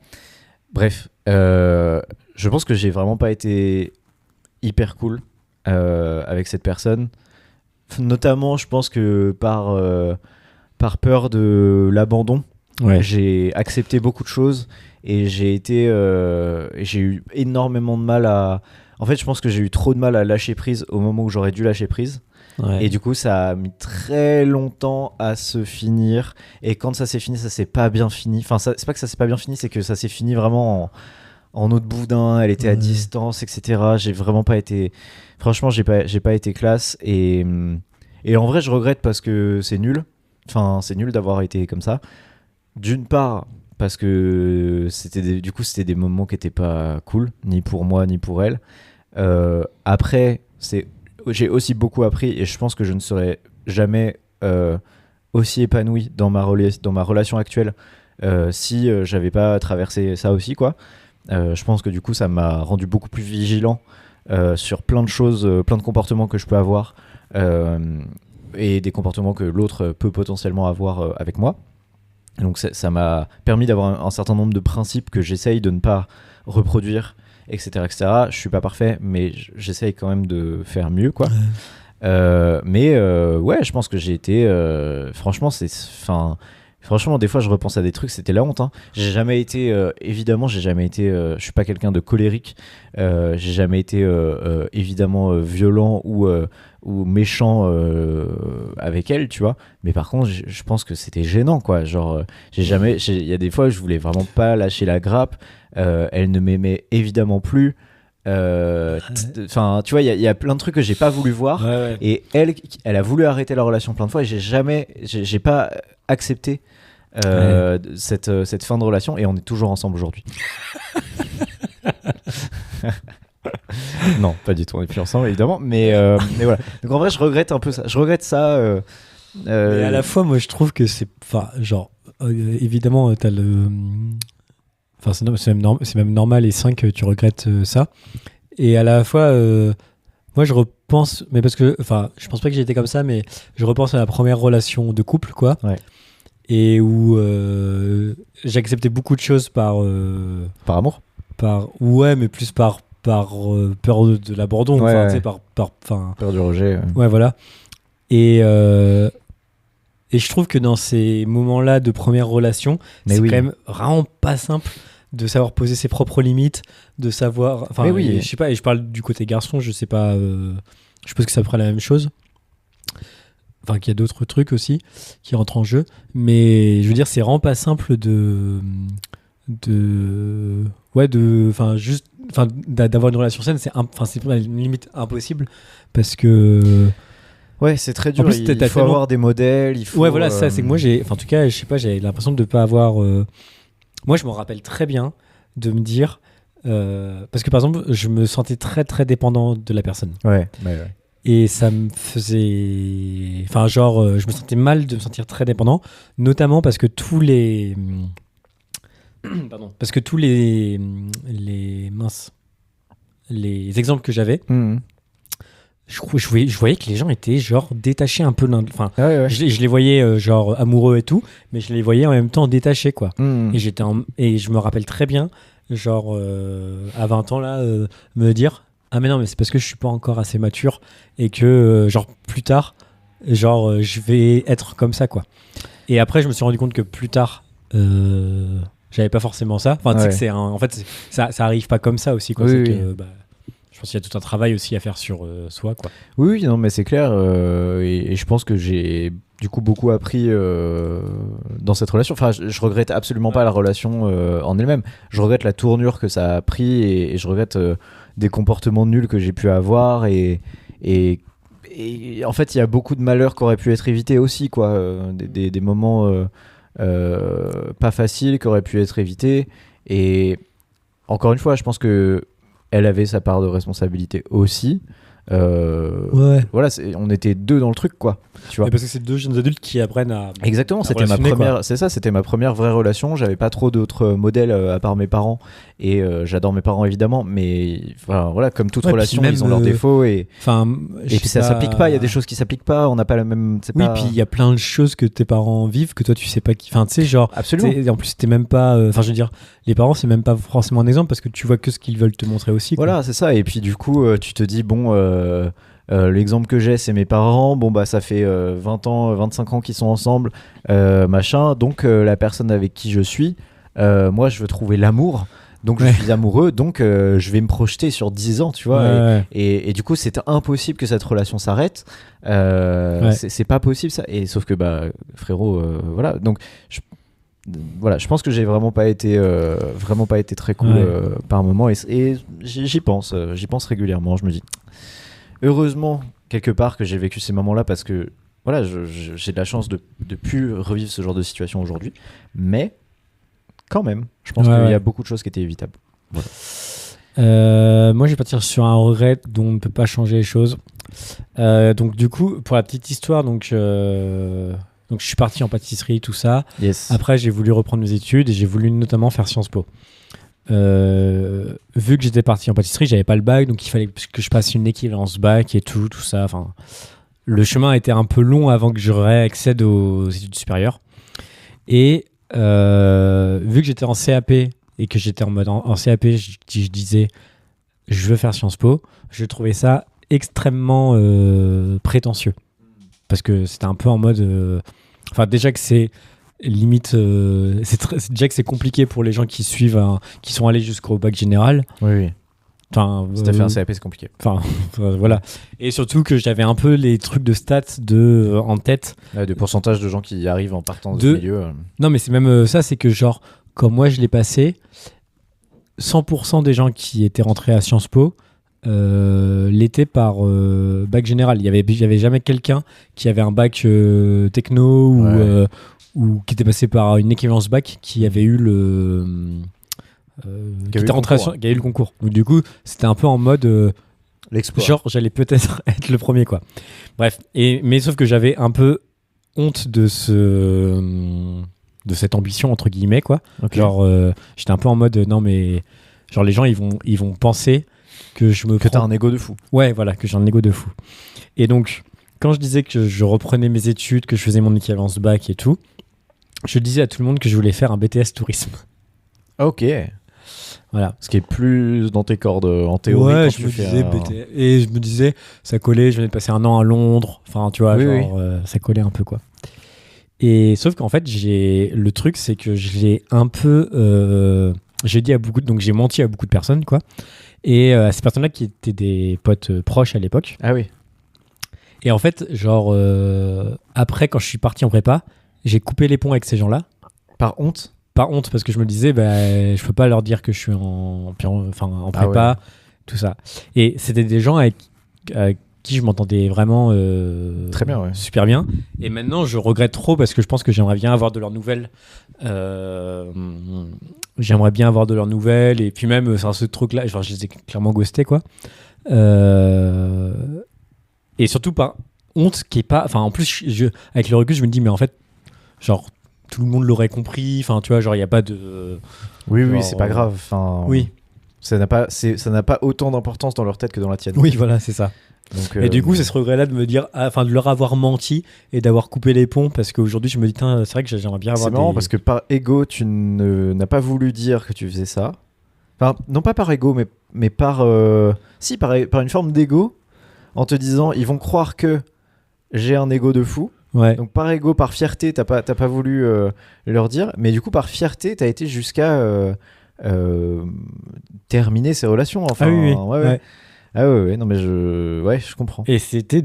bref. Je pense que j'ai vraiment pas été hyper cool avec cette personne. Notamment, je pense que par peur de l'abandon. Ouais. J'ai accepté beaucoup de choses et j'ai eu énormément de mal à... En fait, je pense que j'ai eu trop de mal à lâcher prise au moment où j'aurais dû lâcher prise. Ouais. Et du coup, ça a mis très longtemps à se finir. Et quand ça s'est fini, ça s'est pas bien fini. Enfin, c'est pas que ça s'est pas bien fini, c'est que ça s'est fini vraiment en eau de boudin. Elle était à distance, etc. J'ai vraiment pas été... Franchement, j'ai pas été classe. Et en vrai, je regrette parce que c'est nul. Enfin, c'est nul d'avoir été comme ça. D'une part, parce que c'était des moments qui n'étaient pas cool, ni pour moi, ni pour elle. Après, j'ai aussi beaucoup appris et je pense que je ne serais jamais aussi épanoui dans ma relation actuelle si j'avais pas traversé ça aussi, quoi. Je pense que du coup, ça m'a rendu beaucoup plus vigilant sur plein de choses, plein de comportements que je peux avoir et des comportements que l'autre peut potentiellement avoir avec moi. Donc ça m'a permis d'avoir un certain nombre de principes que j'essaye de ne pas reproduire, etc. Je suis pas parfait, mais j'essaye quand même de faire mieux, quoi. Mais ouais, je pense que j'ai été... franchement, des fois, je repense à des trucs, c'était la honte. Hein. J'ai jamais été... évidemment, je suis pas quelqu'un de colérique. J'ai jamais été évidemment violent ou méchant avec elle, tu vois. Mais par contre, je pense que c'était gênant, quoi. Genre, il y a des fois, je voulais vraiment pas lâcher la grappe. Elle ne m'aimait évidemment plus. Enfin, tu vois, il y a plein de trucs que j'ai pas voulu voir. Ouais. Et elle a voulu arrêter la relation plein de fois et j'ai pas accepté cette fin de relation et on est toujours ensemble aujourd'hui. Non, pas du tout, on est plus ensemble évidemment, mais voilà. Donc en vrai, je regrette un peu ça. Je regrette ça. Mais à la fois, moi, je trouve que c'est, enfin, genre, évidemment, t'as le, enfin, c'est même normal et sain que tu regrettes ça. Et à la fois, moi, je repense, mais parce que, enfin, je pense pas que j'ai été comme ça, mais je repense à la première relation de couple, quoi. Ouais. Et où j'acceptais beaucoup de choses par amour. Ouais, mais plus par peur de l'abandon, ouais, ouais. Peur du rejet. Ouais, voilà. Et je trouve que dans ces moments-là de première relation, c'est quand même vraiment pas simple de savoir poser ses propres limites, de savoir... Enfin, je sais pas, et je parle du côté garçon, je sais pas... je suppose que ça ferait la même chose. Enfin, qu'il y a d'autres trucs aussi qui rentrent en jeu. Mais je veux dire, c'est vraiment pas simple d'avoir une relation saine. C'est à la limite impossible parce que... Ouais, c'est très dur. En plus, il faut avoir des modèles. Ouais, voilà, ça, c'est que moi, en tout cas, je sais pas, j'ai l'impression de ne pas avoir... Moi, je m'en rappelle très bien de me dire... parce que, par exemple, je me sentais très, très dépendant de la personne. Ouais. Et ça me faisait... Enfin, genre, je me sentais mal de me sentir très dépendant, notamment parce que tous les... Pardon. Parce que tous les exemples que j'avais, je voyais que les gens étaient genre détachés un peu. Enfin, ouais. Je les voyais genre amoureux et tout, mais je les voyais en même temps détachés, quoi. Et je me rappelle très bien, genre à 20 ans là, me dire ah mais non, mais c'est parce que je suis pas encore assez mature et que genre plus tard, genre je vais être comme ça, quoi. Et après, je me suis rendu compte que plus tard. J'avais pas forcément ça. Enfin, tu sais que c'est en fait, ça arrive pas comme ça aussi, quoi. Oui, que, je pense qu'il y a tout un travail aussi à faire sur soi, quoi. Oui, non, mais c'est clair. Et je pense que j'ai du coup beaucoup appris dans cette relation. Enfin, je regrette absolument pas la relation en elle-même. Je regrette la tournure que ça a pris et je regrette des comportements nuls que j'ai pu avoir et en fait, il y a beaucoup de malheurs qui auraient pu être évités aussi, quoi. Des moments pas faciles qui auraient pu être évités. Et encore une fois, je pense que elle avait sa part de responsabilité aussi. Voilà, on était deux dans le truc, quoi. Tu vois. Et parce que c'est deux jeunes adultes qui apprennent à. Exactement, c'était ma première vraie relation. J'avais pas trop d'autres modèles à part mes parents, et j'adore mes parents évidemment, mais voilà, comme toute relation, même, ils ont leurs défauts, et puis ça s'applique pas. Il y a des choses qui s'appliquent pas. On n'a pas le même. Oui, puis il y a plein de choses que tes parents vivent que toi tu sais pas qui. Enfin, tu sais, genre. Absolument. En plus, t'es même pas. Enfin, je veux dire, les parents c'est même pas forcément un exemple parce que tu vois que ce qu'ils veulent te montrer aussi. Voilà, quoi. C'est ça. Et puis du coup, tu te dis bon. L'exemple que j'ai, c'est mes parents. Bon, bah, ça fait 20 ans, 25 ans qu'ils sont ensemble, machin. Donc, la personne avec qui je suis, moi, je veux trouver l'amour. Donc, je suis amoureux. Donc, je vais me projeter sur 10 ans, tu vois. Et du coup, c'était impossible que cette relation s'arrête. C'est pas possible, ça. Et sauf que, bah, frérot, voilà. Donc, je pense que j'ai vraiment pas été très cool par moment. Et j'y pense régulièrement. Je me dis. Heureusement, quelque part, que j'ai vécu ces moments-là parce que voilà, j'ai de la chance de plus revivre ce genre de situation aujourd'hui. Mais quand même, je pense qu'il y a beaucoup de choses qui étaient évitables. Voilà. Moi, je vais partir sur un regret dont on ne peut pas changer les choses. Donc, du coup, pour la petite histoire, donc je suis parti en pâtisserie, tout ça. Yes. Après, j'ai voulu reprendre mes études et j'ai voulu notamment faire Sciences Po. Vu que j'étais parti en pâtisserie, j'avais pas le bac, donc il fallait que je passe une équivalence bac et tout ça. Enfin, le chemin a été un peu long avant que je réaccède aux études supérieures. Et vu que j'étais en CAP et que j'étais en mode en CAP, je disais je veux faire Sciences Po. Je trouvais ça extrêmement prétentieux parce que c'était un peu en mode. Enfin, déjà que c'est limite c'est déjà que c'est compliqué pour les gens qui suivent qui sont allés jusqu'au bac général. Oui. Enfin, si t'as fait un CAP, c'est compliqué. Enfin, voilà. Et surtout que j'avais un peu les trucs de stats en tête. De pourcentage de gens qui arrivent en partant de ce milieu. Non, mais c'est même ça, c'est que genre, comme moi je l'ai passé, 100% des gens qui étaient rentrés à Sciences Po l'étaient par bac général. Il y avait jamais quelqu'un qui avait un bac techno ou qui était passé par une équivalence bac qui avait eu qui a eu le concours. Donc du coup, c'était un peu en mode l'exploit. Genre, j'allais peut-être être le premier, quoi. Bref, mais sauf que j'avais un peu honte de cette ambition entre guillemets, quoi. Okay. Genre, j'étais un peu en mode non mais genre les gens ils vont penser que t'as un ego de fou. Ouais, voilà, que j'ai un ego de fou. Et donc, quand je disais que je reprenais mes études, que je faisais mon équivalence bac et tout, je disais à tout le monde que je voulais faire un BTS tourisme. Ok. Voilà. Ce qui est plus dans tes cordes en théorie. Ouais, je me disais BTS. Et je me disais, ça collait, je venais de passer un an à Londres. Enfin, tu vois, ça collait un peu, quoi. Et sauf qu'en fait, le truc, c'est que je l'ai un peu. J'ai dit donc j'ai menti à beaucoup de personnes, quoi. Et à ces personnes-là qui étaient des potes proches à l'époque. Ah oui. Et en fait, genre, après, quand je suis parti en prépa, j'ai coupé les ponts avec ces gens-là. Par honte ? Par honte, parce que je me disais, je peux pas leur dire que je suis en prépa, tout ça. Et c'était des gens avec qui je m'entendais vraiment très bien, super bien. Et maintenant, je regrette trop parce que je pense que j'aimerais bien avoir de leurs nouvelles. J'aimerais bien avoir de leurs nouvelles. Et puis même, ce truc-là, genre, je les ai clairement ghostés, quoi. Et surtout par honte qui est pas... Enfin, en plus, avec le recul, je me dis, mais en fait, genre, tout le monde l'aurait compris. Enfin, tu vois, genre, il n'y a pas de... Oui, c'est pas grave. Enfin, oui. Ça n'a pas autant d'importance dans leur tête que dans la tienne. Oui, voilà, c'est ça. Donc, et du coup, c'est ce regret-là de me dire, de leur avoir menti et d'avoir coupé les ponts, parce qu'aujourd'hui, je me dis, c'est vrai que j'aimerais bien avoir. C'est marrant parce que par ego, tu n'as pas voulu dire que tu faisais ça. Enfin, non pas par ego, mais par une forme d'ego, en te disant, ils vont croire que j'ai un ego de fou. Ouais. Donc par ego, par fierté, t'as pas voulu leur dire, mais du coup par fierté, t'as été jusqu'à terminer ces relations. Enfin, ouais. Ah ouais, non mais je comprends. Et c'était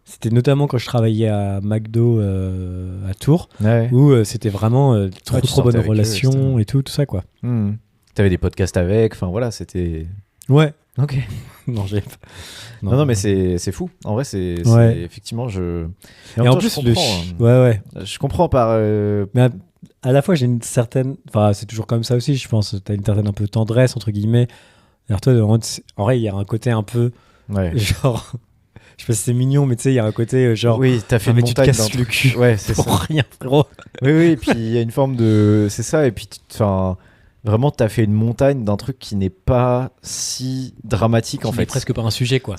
c'était notamment quand je travaillais à McDo à Tours, où c'était vraiment trop bonne relation et tout ça, quoi. T'avais des podcasts avec, enfin voilà, c'était... Ouais. Ok. Non, mais c'est fou. En vrai, c'est effectivement, Et en plus, je comprends par... Mais à la fois, j'ai une certaine... Enfin, c'est toujours comme ça aussi, je pense. T'as une certaine un peu tendresse, entre guillemets. Alors toi, en vrai, il y a un côté un peu Ouais. Genre, je sais pas si c'est mignon, mais tu sais, il y a un côté genre. Oui, t'as fait Ah, une mais tu te montagne casses le cul. Ouais, c'est Pour ça. rien, frérot. Oui, oui, et puis il y a une forme de. C'est ça, et puis enfin, vraiment, t'as fait une montagne d'un truc qui n'est pas si dramatique en C'est fait. presque pas un sujet, quoi.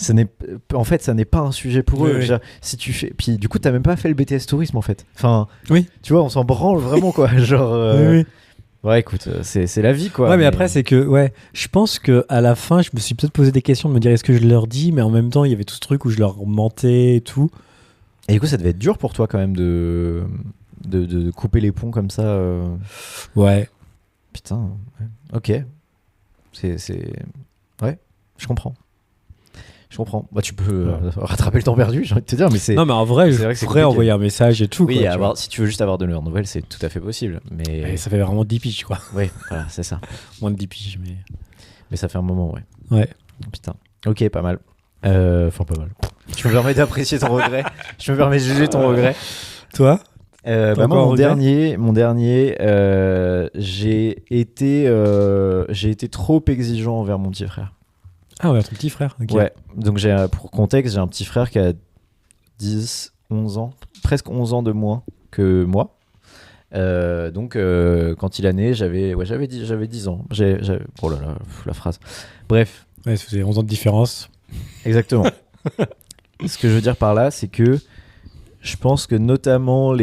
En fait, ça n'est pas un sujet pour Oui, eux. oui. Genre, si tu fais. Puis du coup, t'as même pas fait le BTS tourisme en fait. Enfin, Oui. tu vois, on s'en branle vraiment quoi. Genre. Oui, oui. Ouais, écoute, c'est la vie quoi. Ouais, mais après, c'est que, ouais, je pense que à la fin, je me suis peut-être posé des questions de me dire est-ce que je leur dis, mais en même temps, il y avait tout ce truc où je leur mentais et tout. Et du coup, ça devait être dur pour toi quand même de couper les ponts comme ça. Ouais. Putain, ouais. Ok. C'est. Ouais, je comprends. Je comprends. Bah, tu peux rattraper le temps perdu, j'ai envie de te dire, mais c'est. Non, mais en vrai, c'est je vrai que c'est pourrais compliqué. envoyer un message et tout. Oui, quoi, tu vois. si tu veux juste avoir de leurs nouvelles, c'est tout à fait possible. Mais. Ouais, ça fait vraiment 10 piges, quoi. Oui, voilà, c'est ça. Moins de 10 piges, mais. Mais ça fait un moment, ouais. Ouais. Putain. Ok, pas mal. Enfin, pas mal. Je me permets d'apprécier ton regret. Je me permets de juger ton regret. Toi Moi, encore un mon regret dernier, j'ai été trop exigeant envers mon petit frère. Ah ouais, ton petit frère. Ok. Ouais, donc pour contexte, j'ai un petit frère qui a 10, 11 ans, presque 11 ans de moins que moi. Donc, quand il est né, j'avais 10 ans. Oh là là, la phrase. Bref. Ouais, ça faisait 11 ans de différence. Exactement. Ce que je veux dire par là, c'est que je pense que notamment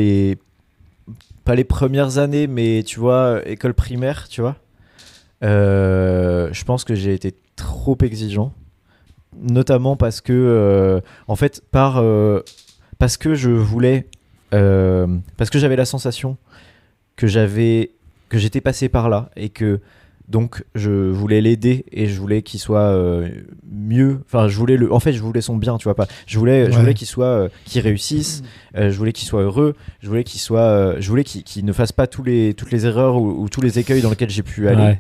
pas les premières années, mais tu vois, école primaire, tu vois, je pense que j'ai été trop exigeant, notamment parce que, en fait, parce que je voulais, parce que j'avais la sensation que j'étais passé par là et que donc je voulais l'aider et je voulais qu'il soit mieux, enfin je voulais son bien, tu vois, pas je voulais qu'il soit qu'il réussisse, je voulais qu'il soit heureux, je voulais qu'il ne fasse pas toutes les erreurs ou tous les écueils dans lesquels j'ai pu aller.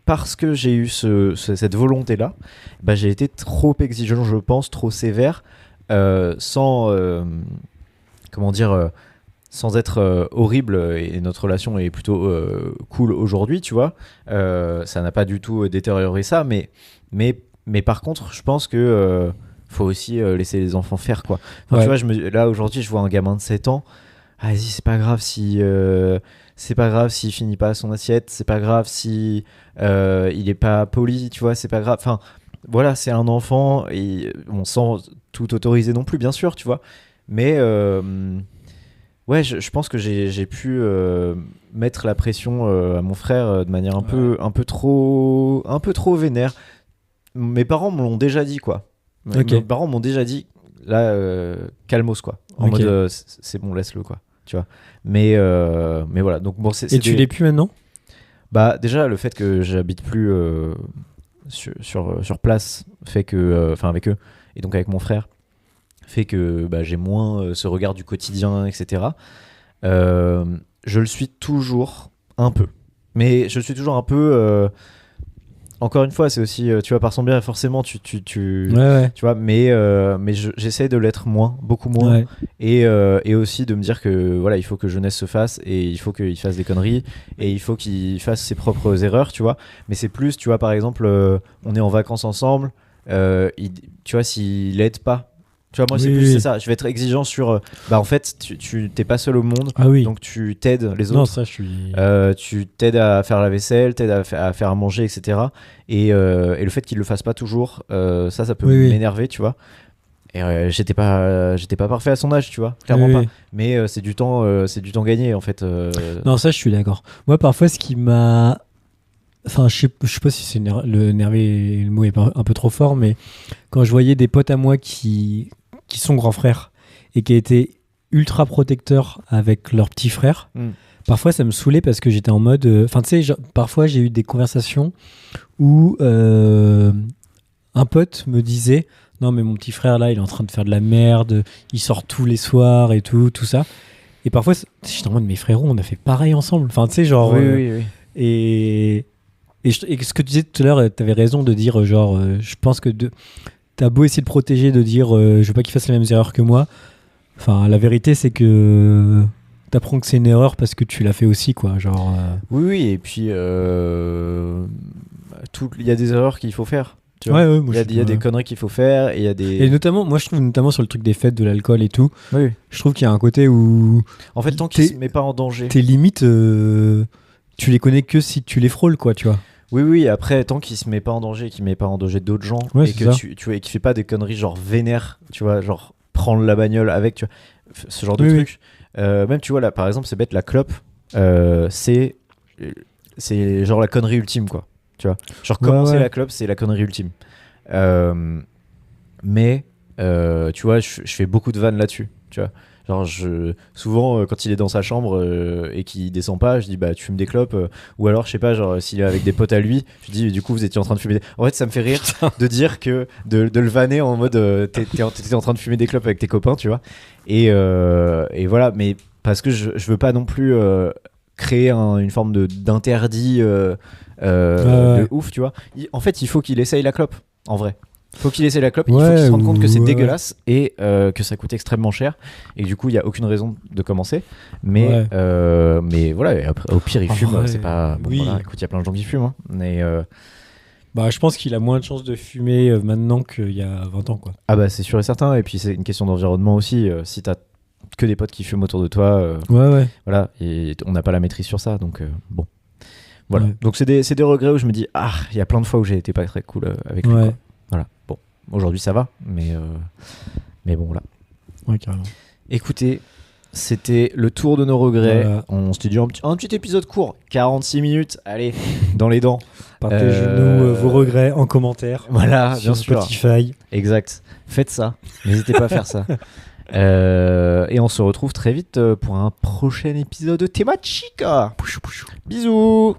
Parce que j'ai eu cette volonté là, bah, j'ai été trop exigeant, je pense, trop sévère, sans comment dire, sans être horrible, et notre relation est plutôt cool aujourd'hui, tu vois. Ça n'a pas du tout détérioré ça, mais par contre, je pense que faut aussi laisser les enfants faire, quoi. Enfin, tu vois, là aujourd'hui, je vois un gamin de 7 ans. Vas-y, c'est pas grave s'il finit pas son assiette, c'est pas grave si il est pas poli, tu vois, c'est pas grave. Enfin, voilà, c'est un enfant et on sans tout autoriser non plus, bien sûr, tu vois. Mais ouais, je pense que j'ai pu mettre la pression à mon frère de manière un peu trop vénère. Mes parents me l'ont déjà dit, quoi. Mes parents m'ont déjà dit, là, calmos, quoi. En mode, c'est bon, laisse-le, quoi. Tu vois. Mais voilà. Donc, bon, et tu l'es plus maintenant ? Bah, déjà, le fait que j'habite plus sur place fait que, enfin, avec eux, et donc avec mon frère, fait que bah, j'ai moins ce regard du quotidien, etc. Je le suis toujours un peu. Mais je le suis toujours un peu... encore une fois, c'est aussi, tu vois, par son bien, forcément, tu vois, mais j'essaie de l'être beaucoup moins, et aussi de me dire que voilà, il faut que jeunesse se fasse, et il faut qu'il fasse des conneries, et il faut qu'il fasse ses propres erreurs, tu vois. Mais c'est plus, tu vois, par exemple, on est en vacances ensemble, tu vois, s'il aide pas. Tu vois, moi, c'est ça. Je vais être exigeant sur. Bah, en fait, tu t'es pas seul au monde. Donc, tu t'aides les autres. Non, ça, je suis. Tu t'aides à faire la vaisselle, t'aides à faire à manger, etc. Et le fait qu'il le fasse pas toujours, ça peut m'énerver, tu vois. Et j'étais pas parfait à son âge, tu vois. Clairement pas. Mais c'est du temps gagné, en fait. Non, ça, je suis d'accord. Moi, parfois, ce qui m'a. Enfin, je sais pas si c'est le mot est un peu trop fort, mais quand je voyais des potes à moi qui sont grands frères et qui étaient ultra protecteurs avec leur petit frère, parfois ça me saoulait parce que j'étais en mode... Enfin, tu sais, parfois j'ai eu des conversations où un pote me disait « Non, mais mon petit frère, là, il est en train de faire de la merde, il sort tous les soirs et tout ça. » Et parfois, j'étais en mode « Mais frérot, on a fait pareil ensemble. » Enfin, tu sais, genre... Oui. Et ce que tu disais tout à l'heure, tu avais raison de dire, genre, je pense que t'as beau essayer de protéger, de dire, je veux pas qu'il fasse les mêmes erreurs que moi. Enfin, la vérité, c'est que t'apprends que c'est une erreur parce que tu l'as fait aussi, quoi. Genre. Oui, et puis il y a des erreurs qu'il faut faire. Tu vois. Ouais, moi, Il y a des conneries qu'il faut faire et il y a des. Et notamment, moi je trouve notamment sur le truc des fêtes, de l'alcool et tout, Oui. je trouve qu'il y a un côté où En fait, tant qu'il se met pas en danger. tes limites, tu les connais que si tu les frôles, quoi, tu vois. Oui, après, tant qu'il se met pas en danger, qu'il met pas en danger d'autres gens, Ouais, et c'est que ça. tu vois, et qu'il fait pas des conneries genre vénère, tu vois, genre prendre la bagnole avec, tu vois, ce genre de Oui, truc. Même, tu vois, là, par exemple, c'est bête, la clope, c'est genre la connerie ultime, quoi. Tu vois, genre commencer ouais. la clope, c'est la connerie ultime. Mais, tu vois, je fais beaucoup de vannes là-dessus, tu vois. Genre, souvent, quand il est dans sa chambre et qu'il descend pas, je dis, bah, tu fumes des clopes. Ou alors, je sais pas, genre, s'il est avec des potes à lui, je dis, du coup, vous étiez en train de fumer. En fait, ça me fait rire de dire que, de le vanner en mode, t'étais en train de fumer des clopes avec tes copains, tu vois. Et voilà, mais parce que je veux pas non plus créer une forme d'interdit de ouf, tu vois. En fait, il faut qu'il essaye la clope, en vrai. Faut qu'il essaie la clope, il faut qu'il se rende compte que c'est dégueulasse et que ça coûte extrêmement cher et que du coup il y a aucune raison de commencer. Mais voilà, et après, au pire il fume, c'est pas bon. Voilà, écoute, il y a plein de gens qui fument, hein, mais bah je pense qu'il a moins de chances de fumer maintenant qu'il y a 20 ans, quoi. Ah bah c'est sûr et certain, et puis c'est une question d'environnement aussi. Si t'as que des potes qui fument autour de toi, voilà, et on n'a pas la maîtrise sur ça, donc bon. Voilà. Ouais. Donc c'est des regrets où je me dis il y a plein de fois où j'ai été pas très cool avec lui. Quoi. Voilà. Bon, aujourd'hui ça va, mais bon voilà. Ouais, carrément. Écoutez, c'était le tour de nos regrets. Voilà. On s'était dit un petit épisode court, 46 minutes. Allez, dans les dents. Partagez-nous vos regrets en commentaire. Voilà, sur bien sûr. Spotify. Exact. Faites ça. N'hésitez pas à faire ça. Et on se retrouve très vite pour un prochain épisode thématique. Bisous.